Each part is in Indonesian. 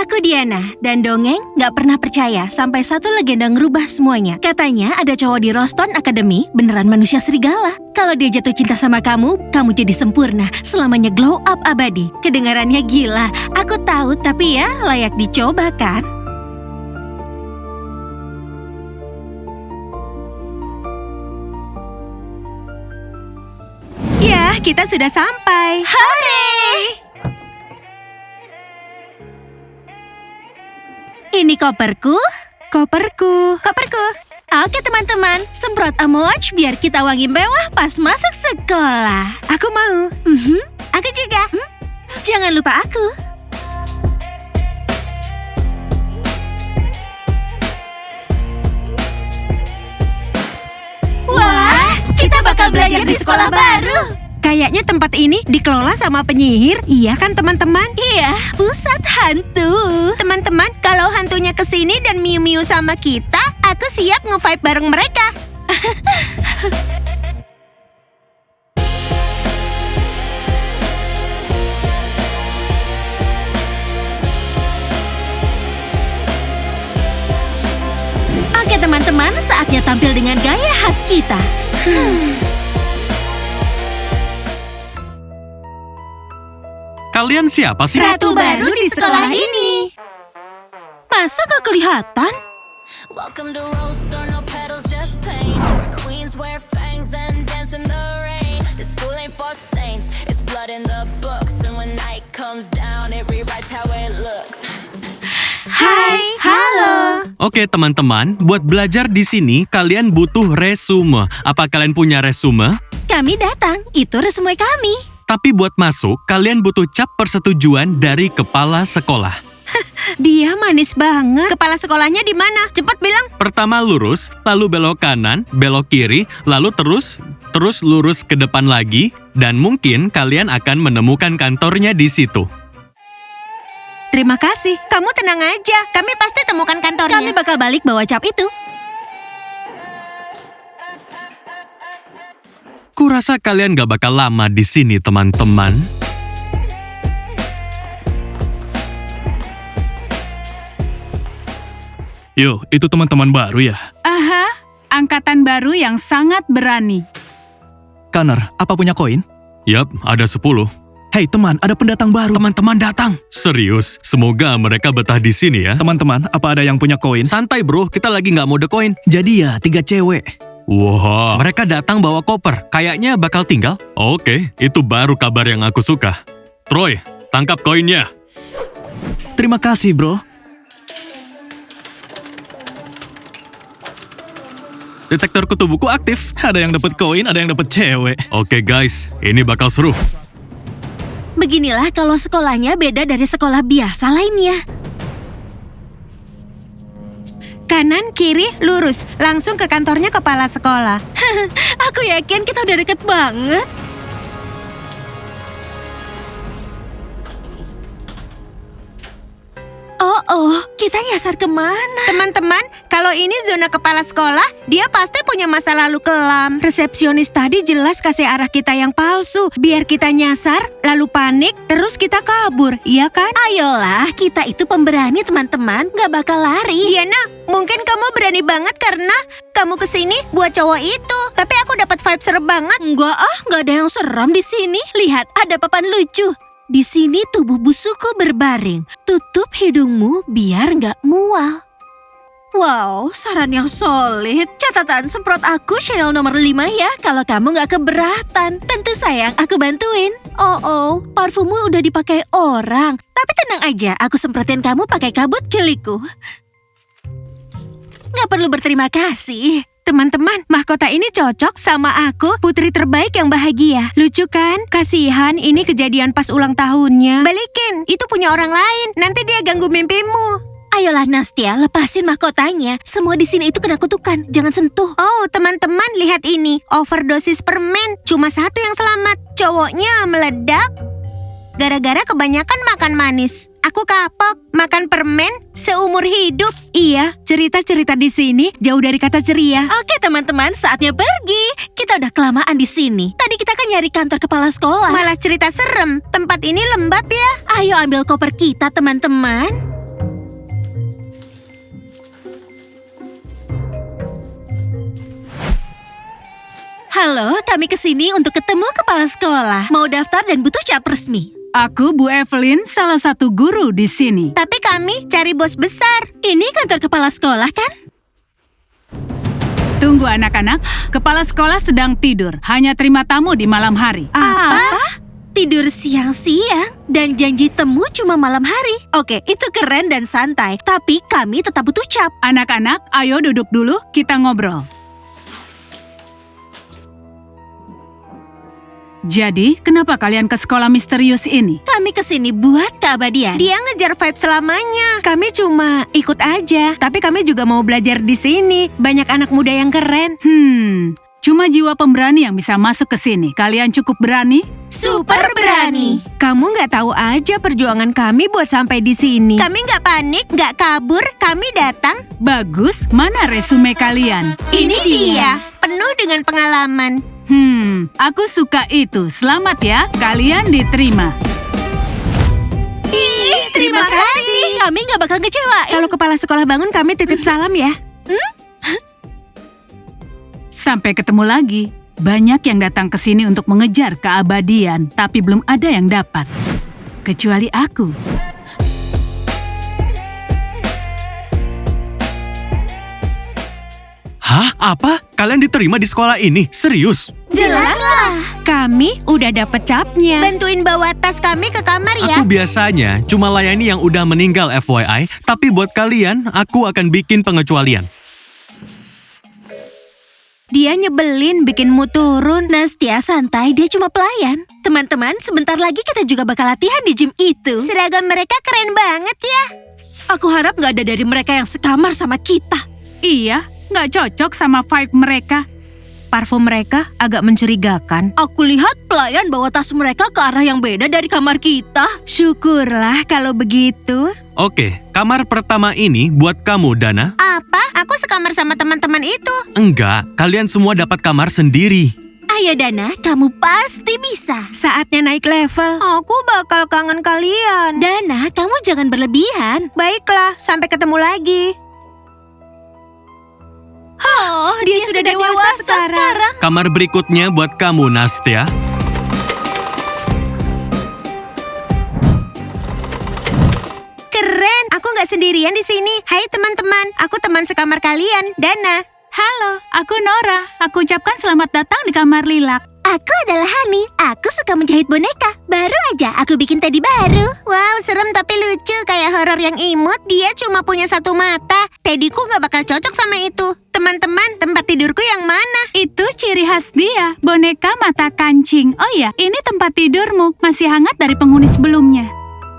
Aku Diana, dan dongeng gak pernah percaya sampai satu legenda ngerubah semuanya. Katanya ada cowok di Roston Academy beneran manusia serigala. Kalau dia jatuh cinta sama kamu, kamu jadi sempurna, selamanya glow up abadi. Kedengarannya gila, aku tahu tapi ya layak dicoba kan? Ya, kita sudah sampai. Hore! Ini koperku. Koperku. Oke teman-teman, semprot Amouage biar kita wangi mewah pas masuk sekolah. Aku mau. Aku juga. Jangan lupa aku. Wah, kita bakal belajar di sekolah baru. Kayaknya tempat ini dikelola sama penyihir. Iya kan teman-teman? Iya, pusat hantu. Teman-teman, kalau hantunya kesini dan miu-miu sama kita, aku siap nge-vibe bareng mereka. Oke teman-teman, saatnya tampil dengan gaya khas kita. Kalian siapa sih? Ratu baru di sekolah ini. Masa gak kelihatan? Welcome to Rollstar, no pedals, just pain. Where queens wear fangs and dance in the rain. The school ain't for saints, it's blood in the books. And when night comes down, it rewrites how it looks. Hai, halo. Oke teman-teman, buat belajar di sini kalian butuh resume. Apa kalian punya resume? Kami datang, itu resume kami. Tapi buat masuk, kalian butuh cap persetujuan dari kepala sekolah. Dia manis banget. Kepala sekolahnya di mana? Cepat bilang. Pertama lurus, lalu belok kanan, belok kiri, lalu terus lurus ke depan lagi, dan mungkin kalian akan menemukan kantornya di situ. Terima kasih. Kamu tenang aja. Kami pasti temukan kantornya. Kami bakal balik bawa cap itu. Kurasa kalian gak bakal lama di sini, teman-teman. Yo, itu teman-teman baru ya? Aha, angkatan baru yang sangat berani. Connor, apa punya koin? Yap, ada 10. Hei teman, ada pendatang baru. Teman-teman datang. Serius, semoga mereka betah di sini ya. Teman-teman, apa ada yang punya koin? Santai bro, kita lagi gak mode koin. Jadi ya, 3 cewek. Wah, mereka datang bawa koper. Kayaknya bakal tinggal. Oke, itu baru kabar yang aku suka. Troy, tangkap koinnya. Terima kasih bro. Detektor kutu buku aktif. Ada yang dapat koin, ada yang dapat cewek. Oke guys, ini bakal seru. Beginilah kalau sekolahnya beda dari sekolah biasa lainnya. Kanan, kiri, lurus. Langsung ke kantornya kepala sekolah. Aku yakin kita udah deket banget. Oh, kita nyasar kemana? Teman-teman, kalau ini zona kepala sekolah, dia pasti punya masa lalu kelam. Resepsionis tadi jelas kasih arah kita yang palsu. Biar kita nyasar, lalu panik, terus kita kabur, iya kan? Ayolah, kita itu pemberani teman-teman, gak bakal lari. Diana, mungkin kamu berani banget karena kamu kesini buat cowok itu. Tapi aku dapat vibe serem banget. Enggak gak ada yang seram di sini. Lihat, ada papan lucu. Di sini tubuh busuku berbaring. Tutup hidungmu biar nggak mual. Wow, saran yang solid. Catatan semprot aku channel nomor 5 ya kalau kamu nggak keberatan. Tentu sayang, aku bantuin. Oh, parfummu udah dipakai orang. Tapi tenang aja, aku semprotin kamu pakai kabut kiliku. Nggak perlu berterima kasih. Teman-teman, mahkota ini cocok sama aku, putri terbaik yang bahagia. Lucu kan? Kasihan, ini kejadian pas ulang tahunnya. Balikin, itu punya orang lain. Nanti dia ganggu mimpimu. Ayolah Nastia, lepasin mahkotanya. Semua di sini itu kena kutukan, jangan sentuh. Oh, teman-teman, lihat ini. Overdosis permen, cuma satu yang selamat. Cowoknya meledak gara-gara kebanyakan makan manis. Aku kapok, makan permen seumur hidup. Iya, cerita-cerita di sini jauh dari kata ceria. Oke teman-teman, saatnya pergi. Kita udah kelamaan di sini. Tadi kita kan nyari kantor kepala sekolah. Malah cerita serem, tempat ini lembab ya. Ayo ambil koper kita teman-teman. Halo, kami kesini untuk ketemu kepala sekolah. Mau daftar dan butuh cap resmi. Aku Bu Evelyn, salah satu guru di sini. Tapi kami cari bos besar. Ini kantor kepala sekolah kan? Tunggu anak-anak, kepala sekolah sedang tidur. Hanya terima tamu di malam hari. Apa? Tidur siang-siang dan janji temu cuma malam hari. Oke, itu keren dan santai. Tapi kami tetap butuh cap. Anak-anak, ayo duduk dulu, kita ngobrol. Jadi, kenapa kalian ke sekolah misterius ini? Kami kesini buat keabadian. Dia ngejar vibe selamanya. Kami cuma ikut aja. Tapi kami juga mau belajar di sini. Banyak anak muda yang keren. Cuma jiwa pemberani yang bisa masuk ke sini. Kalian cukup berani? Super berani. Kamu nggak tahu aja perjuangan kami buat sampai di sini. Kami nggak panik, nggak kabur. Kami datang. Bagus, mana resume kalian? Ini dia. Penuh dengan pengalaman. Aku suka itu. Selamat ya, kalian diterima. Ih, terima kasih. Kami nggak bakal kecewa. Kalau kepala sekolah bangun, kami titip salam ya. Sampai ketemu lagi. Banyak yang datang ke sini untuk mengejar keabadian, tapi belum ada yang dapat. Kecuali aku. Hah? Apa? Kalian diterima di sekolah ini? Serius? Jelaslah. Kami udah dapet capnya. Bantuin bawa tas kami ke kamar ya. Aku biasanya cuma layani yang udah meninggal FYI, tapi buat kalian, aku akan bikin pengecualian. Dia nyebelin, bikinmu turun. Nastia santai, dia cuma pelayan. Teman-teman, sebentar lagi kita juga bakal latihan di gym itu. Seragam mereka keren banget ya. Aku harap nggak ada dari mereka yang sekamar sama kita. Iya, nggak cocok sama vibe mereka. Parfum mereka agak mencurigakan. Aku lihat pelayan bawa tas mereka ke arah yang beda dari kamar kita. Syukurlah kalau begitu. Oke, kamar pertama ini buat kamu, Dana. Apa? Aku sekamar sama teman-teman itu. Enggak, kalian semua dapat kamar sendiri. Ayo Dana, kamu pasti bisa. Saatnya naik level. Aku bakal kangen kalian. Dana, kamu jangan berlebihan. Baiklah, sampai ketemu lagi. Oh, dia sudah dewasa sekarang. Kamar berikutnya buat kamu, Nastia. Keren, aku nggak sendirian di sini. Hai teman-teman, aku teman sekamar kalian, Dana. Halo, aku Nora. Aku ucapkan selamat datang di kamar Lilac. Aku adalah Hani. Aku suka menjahit boneka. Baru aja aku bikin teddy baru. Wow, serem tapi lucu, kayak horor yang imut. Dia cuma punya satu mata. Teddyku nggak bakal cocok sama itu. Teman-teman, tempat tidurku yang mana? Itu ciri khas dia, boneka mata kancing. Oh ya, ini tempat tidurmu. Masih hangat dari penghuni sebelumnya.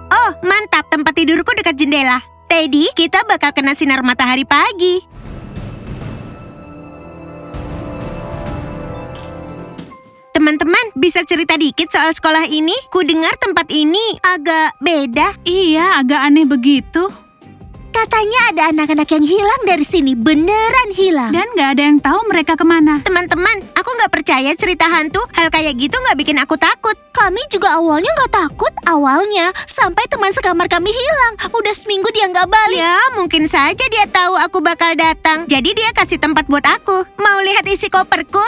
Oh, mantap, tempat tidurku dekat jendela. Teddy, kita bakal kena sinar matahari pagi. Teman-teman, bisa cerita dikit soal sekolah ini? Ku dengar tempat ini agak beda. Iya, agak aneh begitu. Katanya ada anak-anak yang hilang dari sini. Beneran hilang. Dan nggak ada yang tahu mereka kemana. Teman-teman, aku nggak percaya cerita hantu. Hal kayak gitu nggak bikin aku takut. Kami juga awalnya nggak takut. Awalnya, sampai teman sekamar kami hilang. Udah seminggu dia nggak balik. Ya, mungkin saja dia tahu aku bakal datang. Jadi dia kasih tempat buat aku. Mau lihat isi koperku?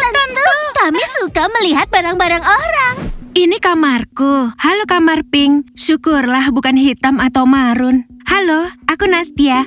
Tentu. Kami suka melihat barang-barang orang. Ini kamarku. Halo kamar pink. Syukurlah bukan hitam atau marun. Halo, aku Nastia.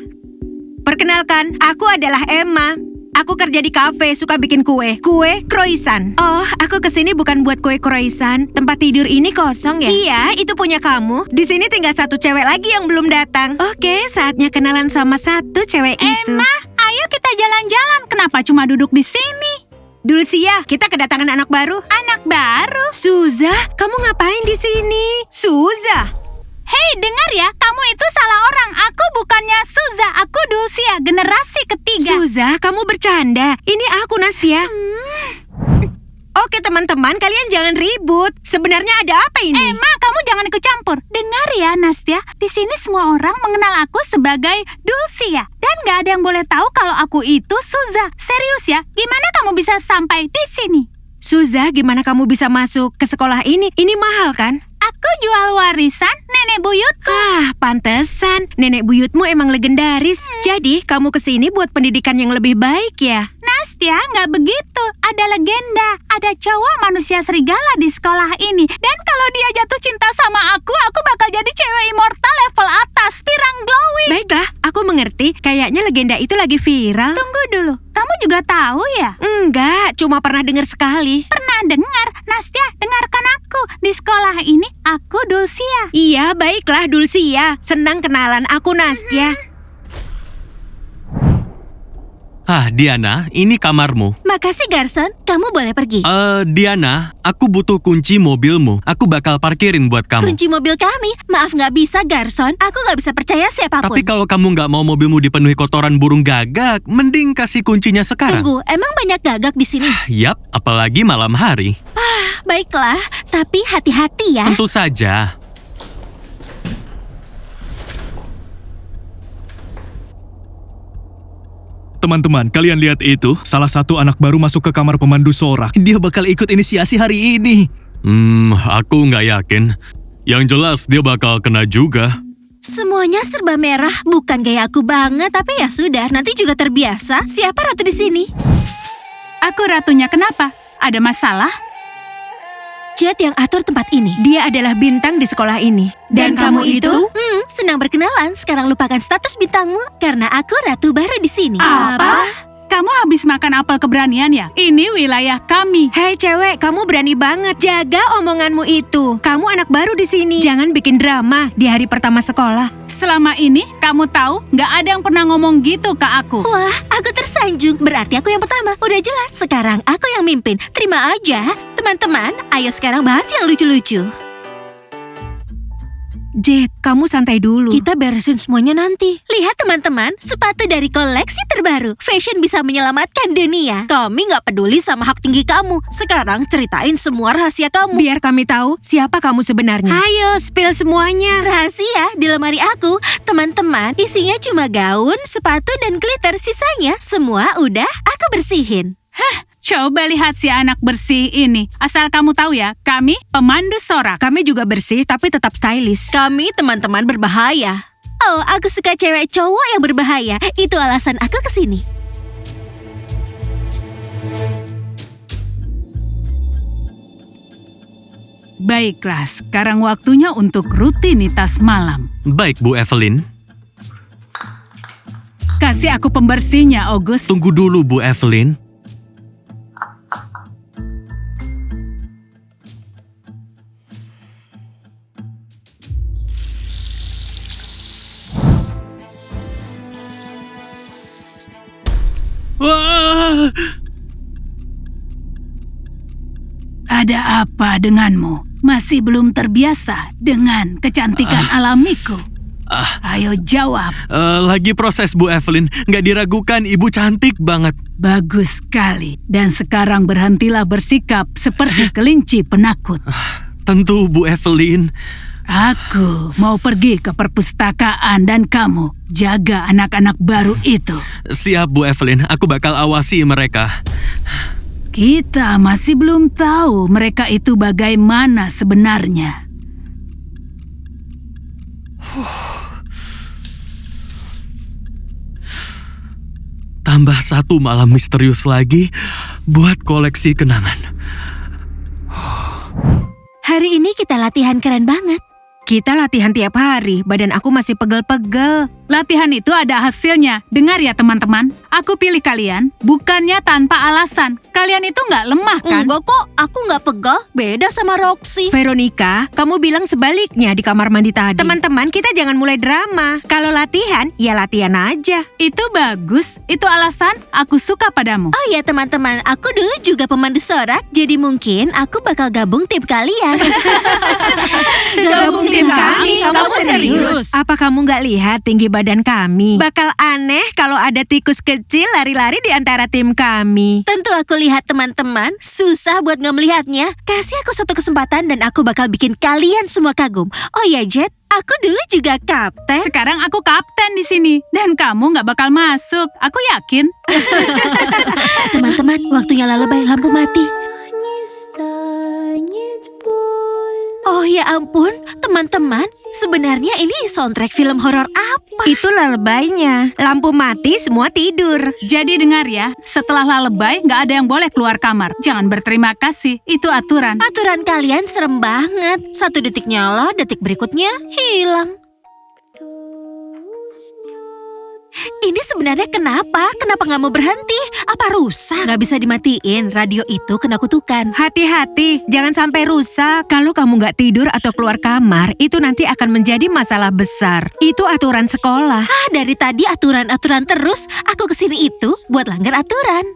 Perkenalkan, aku adalah Emma. Aku kerja di kafe, suka bikin kue. Kue croissant. Oh, aku kesini bukan buat kue croissant. Tempat tidur ini kosong ya? Iya, itu punya kamu. Di sini tinggal satu cewek lagi yang belum datang. Oke, saatnya kenalan sama satu cewek itu. Emma, ayo kita jalan-jalan. Kenapa cuma duduk di sini? Dulcia, kita kedatangan anak baru. Anak baru? Suza, kamu ngapain di sini? Suza. Hei, dengar ya, kamu itu salah orang. Aku bukannya Suza, aku Dulcia, generasi ketiga. Suza, kamu bercanda. Ini aku, Nastia. Oke, teman-teman, kalian jangan ribut. Sebenarnya ada apa ini? Emma, kamu jangan ikut campur. Dengar ya, Nastia, di sini semua orang mengenal aku sebagai Dulcia. Dan nggak ada yang boleh tahu kalau aku itu Suza. Serius ya, gimana kamu bisa sampai di sini? Suza, gimana kamu bisa masuk ke sekolah ini? Ini mahal kan? Aku jual warisan nenek buyutku. Ah, Pantesan, nenek buyutmu emang legendaris. Jadi, kamu kesini buat pendidikan yang lebih baik ya? Nastia, nggak begitu. Ada legenda. Ada cowok manusia serigala di sekolah ini. Dan kalau dia jatuh cinta sama aku bakal jadi cewek immortal level atas, pirang glowing. Baiklah, aku mengerti. Kayaknya legenda itu lagi viral. Tunggu dulu, kamu juga tahu ya? Enggak, cuma pernah dengar sekali. Pernah dengar? Nastia, dengarkan aku. Di sekolah ini, aku Dulcia. Iya, baiklah Dulcia. Senang kenalan, aku Nastia. Diana, ini kamarmu. Makasih Garson, kamu boleh pergi. Diana, aku butuh kunci mobilmu. Aku bakal parkirin buat kamu. Kunci mobil kami? Maaf nggak bisa Garson, aku nggak bisa percaya siapapun. Tapi kalau kamu nggak mau mobilmu dipenuhi kotoran burung gagak, mending kasih kuncinya sekarang. Tunggu, emang banyak gagak di sini? Yap, apalagi malam hari. Baiklah, tapi hati-hati ya. Tentu saja. Teman-teman, kalian lihat itu? Salah satu anak baru masuk ke kamar pemandu sorak. Dia bakal ikut inisiasi hari ini. Aku nggak yakin. Yang jelas dia bakal kena juga. Semuanya serba merah, bukan gaya aku banget, tapi ya sudah, nanti juga terbiasa. Siapa ratu di sini? Aku ratunya, kenapa? Ada masalah? Jet yang atur tempat ini. Dia adalah bintang di sekolah ini. Dan kamu itu? Senang berkenalan. Sekarang lupakan status bintangmu karena aku ratu baru di sini. Apa? Kamu habis makan apel keberanian ya? Ini wilayah kami. Hei cewek, kamu berani banget. Jaga omonganmu itu. Kamu anak baru di sini. Jangan bikin drama di hari pertama sekolah. Selama ini, kamu tahu nggak ada yang pernah ngomong gitu ke aku. Wah, aku tersanjung. Berarti aku yang pertama. Udah jelas, sekarang aku yang mimpin. Terima aja. Teman-teman, ayo sekarang bahas yang lucu-lucu. Jet, kamu santai dulu. Kita beresin semuanya nanti. Lihat teman-teman, sepatu dari koleksi terbaru. Fashion bisa menyelamatkan dunia. Kami nggak peduli sama hak tinggi kamu. Sekarang ceritain semua rahasia kamu. Biar kami tahu siapa kamu sebenarnya. Ayo, spill semuanya. Rahasia di lemari aku. Teman-teman, isinya cuma gaun, sepatu, dan glitter. Sisanya semua udah aku bersihin. Coba lihat si anak bersih ini. Asal kamu tahu ya, kami pemandu sorak. Kami juga bersih tapi tetap stylish. Kami teman-teman berbahaya. Oh, aku suka cewek cowok yang berbahaya. Itu alasan aku kesini. Baiklah, sekarang waktunya untuk rutinitas malam. Baik, Bu Evelyn. Kasih aku pembersihnya, August. Tunggu dulu, Bu Evelyn. Wah! Ada apa denganmu? Masih belum terbiasa dengan kecantikan alamiku? Ayo jawab. Lagi proses, Bu Evelyn. Nggak diragukan, Ibu cantik banget. Bagus sekali. Dan sekarang berhentilah bersikap seperti kelinci penakut. Tentu, Bu Evelyn. Aku mau pergi ke perpustakaan dan kamu jaga anak-anak baru itu. Siap, Bu Evelyn. Aku bakal awasi mereka. Kita masih belum tahu mereka itu bagaimana sebenarnya. Tambah satu malam misterius lagi buat koleksi kenangan. Hari ini kita latihan keren banget. Kita latihan tiap hari, badan aku masih pegel-pegel. Latihan itu ada hasilnya. Dengar ya teman-teman, aku pilih kalian bukannya tanpa alasan. Kalian itu nggak lemah kan? Enggak kok, aku nggak pegal. Beda sama Roxy. Veronica, kamu bilang sebaliknya di kamar mandi tadi. Teman-teman, kita jangan mulai drama. Kalau latihan, ya latihan aja. Itu bagus, itu alasan aku suka padamu. Oh ya teman-teman, aku dulu juga pemandu sorak. Jadi mungkin aku bakal gabung tim kalian. Gabung tim kami, kamu serius? Apa kamu nggak lihat tinggi badan kami? Bakal aneh kalau ada tikus kecil lari-lari di antara tim kami. Tentu aku lihat teman-teman, susah buat nggak melihatnya. Kasih aku satu kesempatan dan aku bakal bikin kalian semua kagum. Oh ya Jet, aku dulu juga kapten. Sekarang aku kapten di sini dan kamu nggak bakal masuk. Aku yakin. Teman-teman, waktunya lalebay, lampu mati. Oh, Oh ya ampun, teman-teman, sebenarnya ini soundtrack film horor apa? Itu lullaby-nya. Lampu mati, semua tidur. Jadi dengar ya, setelah lalebay nggak ada yang boleh keluar kamar. Jangan berterima kasih, itu aturan. Aturan kalian serem banget. 1 detik nyala, detik berikutnya hilang. Ini sebenarnya kenapa? Kenapa nggak mau berhenti? Apa rusak? Nggak bisa dimatiin, radio itu kena kutukan. Hati-hati, jangan sampai rusak. Kalau kamu nggak tidur atau keluar kamar, itu nanti akan menjadi masalah besar. Itu aturan sekolah. Dari tadi aturan-aturan terus, aku kesini itu buat langgar aturan.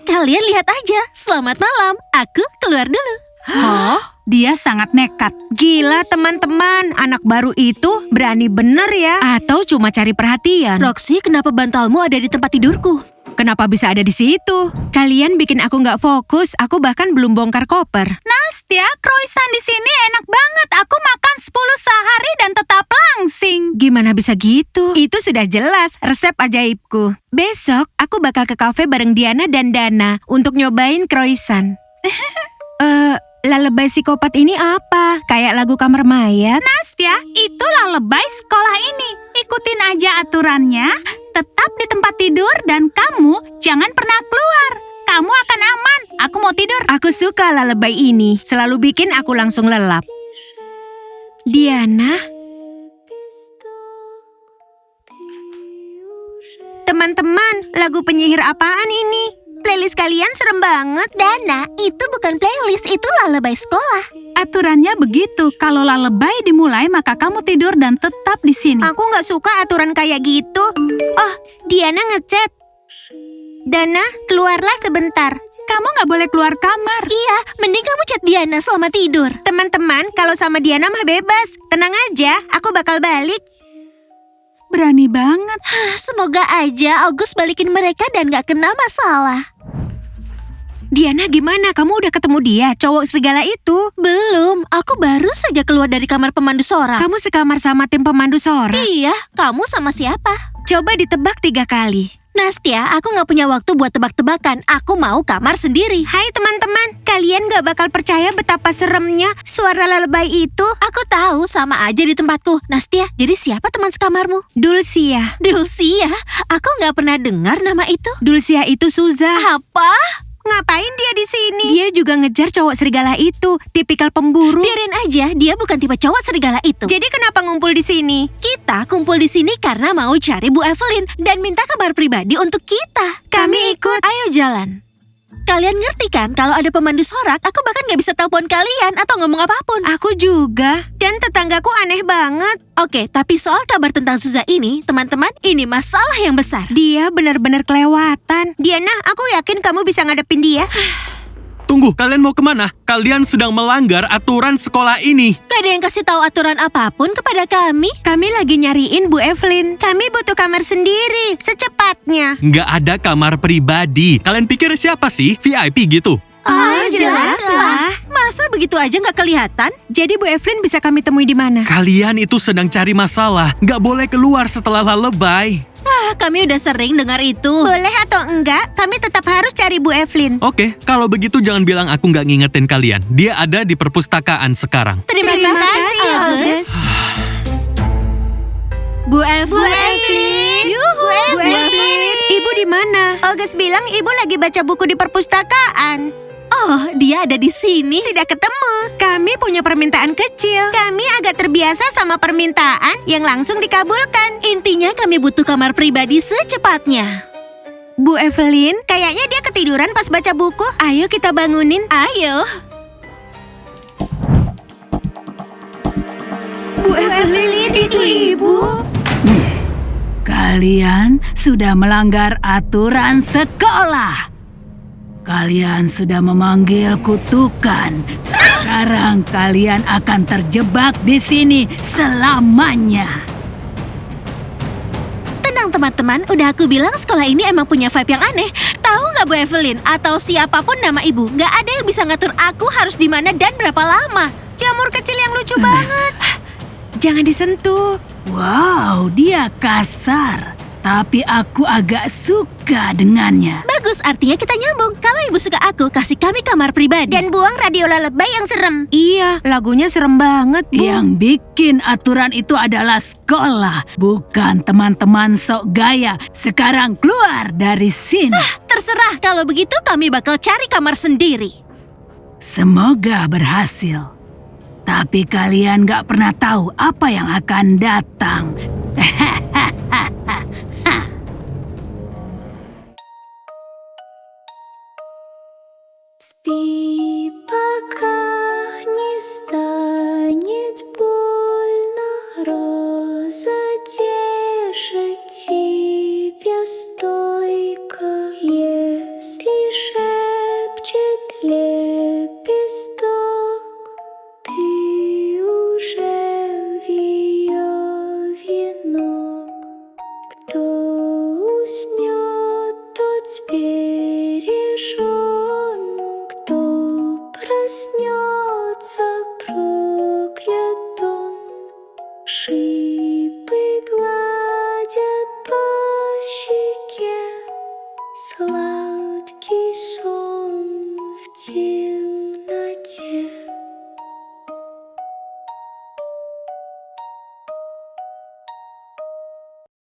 Kalian lihat aja, selamat malam, aku keluar dulu. Dia sangat nekat. Gila teman-teman, anak baru itu berani bener ya. Atau cuma cari perhatian. Roxy, kenapa bantalmu ada di tempat tidurku? Kenapa bisa ada di situ? Kalian bikin aku nggak fokus, aku bahkan belum bongkar koper. Nastia, croissant di sini enak banget. Aku makan 10 sehari dan tetap langsing. Gimana bisa gitu? Itu sudah jelas resep ajaibku. Besok aku bakal ke kafe bareng Diana dan Dana untuk nyobain croissant. Lullaby psikopat ini apa? Kayak lagu kamar mayat? Nastia, itulah lebay sekolah ini. Ikutin aja aturannya, tetap di tempat tidur dan kamu jangan pernah keluar. Kamu akan aman. Aku mau tidur. Aku suka lullaby ini. Selalu bikin aku langsung lelap. Diana? Teman-teman, lagu penyihir apaan ini? Playlist kalian serem banget. Dana, itu bukan playlist, itu lullaby sekolah. Aturannya begitu. Kalau lullaby dimulai, maka kamu tidur dan tetap di sini. Aku nggak suka aturan kayak gitu. Oh, Diana ngechat. Dana, keluarlah sebentar. Kamu nggak boleh keluar kamar. Iya, mending kamu chat Diana selama tidur. Teman-teman, kalau sama Diana mah bebas. Tenang aja, aku bakal balik. Berani banget. Semoga aja August balikin mereka dan gak kena masalah. Diana gimana? Kamu udah ketemu dia, cowok serigala itu? Belum, aku baru saja keluar dari kamar pemandu sorak. Kamu sekamar sama tim pemandu sorak? Iya, kamu sama siapa? Coba ditebak 3 kali. Nastia, aku gak punya waktu buat tebak-tebakan. Aku mau kamar sendiri. Hai teman-teman, kalian gak bakal percaya betapa seremnya suara lullaby itu. Aku tahu, sama aja di tempatku. Nastia, jadi siapa teman sekamarmu? Dulcia. Dulcia? Aku gak pernah dengar nama itu. Dulcia itu Suza. Apa? Ngapain dia di sini? Dia juga ngejar cowok serigala itu, tipikal pemburu. Biarin aja, dia bukan tipe cowok serigala itu. Jadi kenapa ngumpul di sini? Kita kumpul di sini karena mau cari Bu Evelyn dan minta kabar pribadi untuk kita. Kami ikut. Ayo jalan. Kalian ngerti kan kalau ada pemandu sorak, aku bahkan gak bisa telepon kalian atau ngomong apapun. Aku juga. Dan tetanggaku aneh banget. Oke, tapi soal kabar tentang Suza ini, teman-teman, ini masalah yang besar. Dia benar-benar kelewatan. Diana, aku yakin kamu bisa ngadepin dia. Tunggu, kalian mau kemana? Kalian sedang melanggar aturan sekolah ini. Gak ada yang kasih tahu aturan apapun kepada kami. Kami lagi nyariin Bu Evelyn. Kami butuh kamar sendiri, secepatnya. Nggak ada kamar pribadi. Kalian pikir siapa sih? VIP gitu? Jelaslah. Masa begitu aja gak kelihatan? Jadi Bu Evelyn bisa kami temui di mana? Kalian itu sedang cari masalah. Nggak boleh keluar setelah lullaby. Kami udah sering dengar itu. Boleh atau enggak, kami tetap harus cari Bu Evelyn. Oke, kalau begitu jangan bilang aku nggak ngingetin kalian. Dia ada di perpustakaan sekarang. Terima kasih, August. Bu Evelyn. Yuhu, Bu Evelyn. Ibu di mana? August bilang ibu lagi baca buku di perpustakaan. Oh, dia ada di sini. Sudah ketemu. Kami punya permintaan kecil. Kami agak terbiasa sama permintaan yang langsung dikabulkan. Intinya kami butuh kamar pribadi secepatnya. Bu Evelyn, kayaknya dia ketiduran pas baca buku. Ayo kita bangunin. Ayo. Bu Evelyn, itu ibu. Kalian sudah melanggar aturan sekolah. Kalian sudah memanggil kutukan. Sekarang kalian akan terjebak di sini selamanya. Tenang teman-teman, udah aku bilang sekolah ini emang punya vibe yang aneh. Tahu nggak Bu Evelyn atau siapapun nama ibu, nggak ada yang bisa ngatur aku harus di mana dan berapa lama. Jamur kecil yang lucu banget. Jangan disentuh. Wow, dia kasar. Tapi aku agak suka. suka dengannya. Bagus, artinya kita nyambung. Kalau ibu suka aku, kasih kami kamar pribadi. Dan buang radio lullaby yang serem. Iya, lagunya serem banget, Bu. Yang bikin aturan itu adalah sekolah, bukan teman-teman sok gaya. Sekarang keluar dari sini. Terserah, kalau begitu kami bakal cari kamar sendiri. Semoga berhasil. Tapi kalian gak pernah tahu apa yang akan datang